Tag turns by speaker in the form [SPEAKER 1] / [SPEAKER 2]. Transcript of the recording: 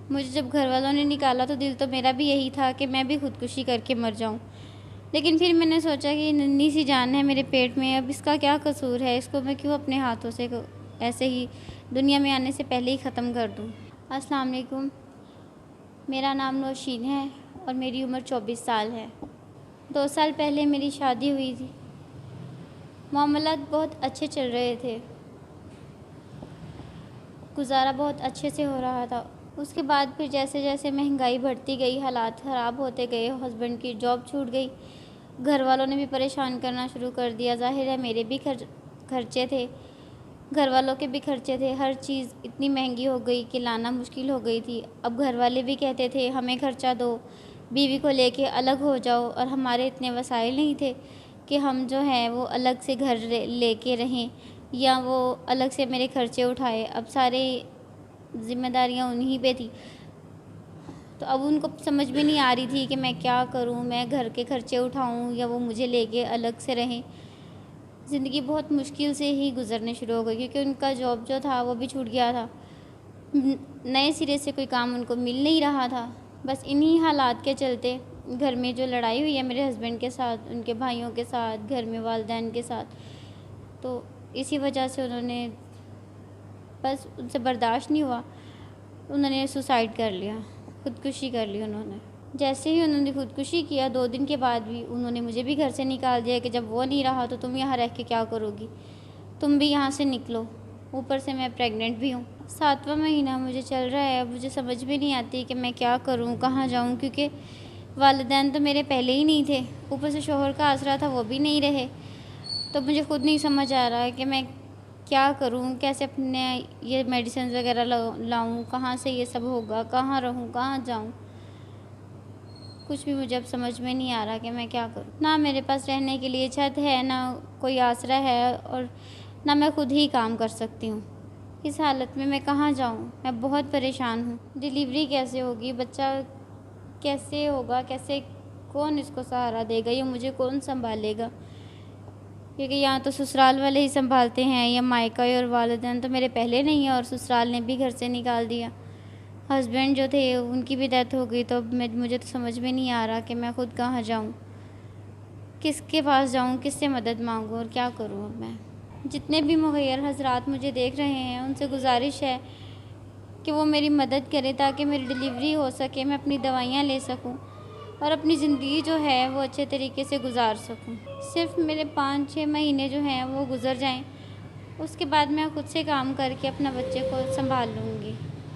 [SPEAKER 1] مجھے جب گھر والوں نے نکالا تو دل تو میرا بھی یہی تھا کہ میں بھی خودکشی کر کے مر جاؤں، لیکن پھر میں نے سوچا کہ ننھی سی جان ہے میرے پیٹ میں، اب اس کا کیا قصور ہے، اس کو میں کیوں اپنے ہاتھوں سے ایسے ہی دنیا میں آنے سے پہلے ہی ختم کر دوں۔ السلام علیکم، میرا نام نوشین ہے اور میری عمر 24 سال ہے۔ 2 سال پہلے میری شادی ہوئی تھی۔ معاملات بہت اچھے چل رہے تھے، گزارا بہت اچھے سے ہو رہا تھا۔ اس کے بعد پھر جیسے جیسے مہنگائی بڑھتی گئی، حالات خراب ہوتے گئے، ہسبینڈ کی جاب چھوٹ گئی، گھر والوں نے بھی پریشان کرنا شروع کر دیا۔ ظاہر ہے میرے بھی خرچے تھے، گھر والوں کے بھی خرچے تھے، ہر چیز اتنی مہنگی ہو گئی کہ لانا مشکل ہو گئی تھی۔ اب گھر والے بھی کہتے تھے ہمیں خرچہ دو، بیوی کو لے کے الگ ہو جاؤ، اور ہمارے اتنے وسائل نہیں تھے کہ ہم جو ہیں وہ الگ سے گھر لے کے رہیں یا وہ الگ سے میرے خرچے اٹھائے۔ اب سارے ذمہ داریاں انہی پہ تھی، تو اب ان کو سمجھ بھی نہیں آ رہی تھی کہ میں کیا کروں، میں گھر کے خرچے اٹھاؤں یا وہ مجھے لے کے الگ سے رہیں۔ زندگی بہت مشکل سے ہی گزرنے شروع ہو گئی، کیونکہ ان کا جاب جو تھا وہ بھی چھوٹ گیا تھا، نئے سرے سے کوئی کام ان کو مل نہیں رہا تھا۔ بس انہی حالات کے چلتے گھر میں جو لڑائی ہوئی ہے میرے ہسبینڈ کے ساتھ، ان کے بھائیوں کے ساتھ، گھر میں والدین کے ساتھ، تو اسی وجہ سے انہوں نے بس ان سے برداشت نہیں ہوا، انہوں نے سوسائڈ کر لیا، خودکشی کر لی انہوں نے۔ جیسے ہی انہوں نے خودکشی کیا، 2 دن کے بعد بھی انہوں نے مجھے بھی گھر سے نکال دیا کہ جب وہ نہیں رہا تو تم یہاں رہ کے کیا کرو گی، تم بھی یہاں سے نکلو۔ اوپر سے میں پریگننٹ بھی ہوں، 7واں مہینہ مجھے چل رہا ہے۔ اب مجھے سمجھ بھی نہیں آتی کہ میں کیا کروں، کہاں جاؤں، کیونکہ والدین تو میرے پہلے ہی نہیں تھے، اوپر سے شوہر کا آسرا تھا وہ بھی نہیں رہے، تو مجھے خود نہیں سمجھ آ رہا ہے کہ میں کیا کروں، کیسے اپنے یہ میڈیسنز وغیرہ لاؤں، کہاں سے یہ سب ہوگا، کہاں رہوں، کہاں جاؤں، کچھ بھی مجھے اب سمجھ میں نہیں آ رہا کہ میں کیا کروں۔ نہ میرے پاس رہنے کے لیے چھت ہے، نہ کوئی آسرا ہے، اور نہ میں خود ہی کام کر سکتی ہوں۔ اس حالت میں کہاں جاؤں، میں بہت پریشان ہوں۔ ڈیلیوری کیسے ہوگی، بچہ کیسے ہوگا، کیسے، کون اس کو سہارا دے گا، یہ مجھے کون سنبھالے گا، کیونکہ یہاں تو سسرال والے ہی سنبھالتے ہیں، یا مائکہ اور والدین تو میرے پہلے نہیں ہیں، اور سسرال نے بھی گھر سے نکال دیا۔ ہسبینڈ جو تھے ان کی بھی ڈیتھ ہو گئی، تو مجھے تو سمجھ میں نہیں آ رہا کہ میں خود کہاں جاؤں، کس کے پاس جاؤں، کس سے مدد مانگوں، اور کیا کروں اب میں۔ جتنے بھی مغیر حضرات مجھے دیکھ رہے ہیں ان سے گزارش ہے کہ وہ میری مدد کرے تاکہ میری ڈیلیوری ہو سکے، میں اپنی دوائیاں لے سکوں اور اپنی زندگی جو ہے وہ اچھے طریقے سے گزار سکوں۔ صرف میرے 5-6 مہینے جو ہیں وہ گزر جائیں، اس کے بعد میں خود سے کام کر کے اپنا بچے کو سنبھال لوں گی۔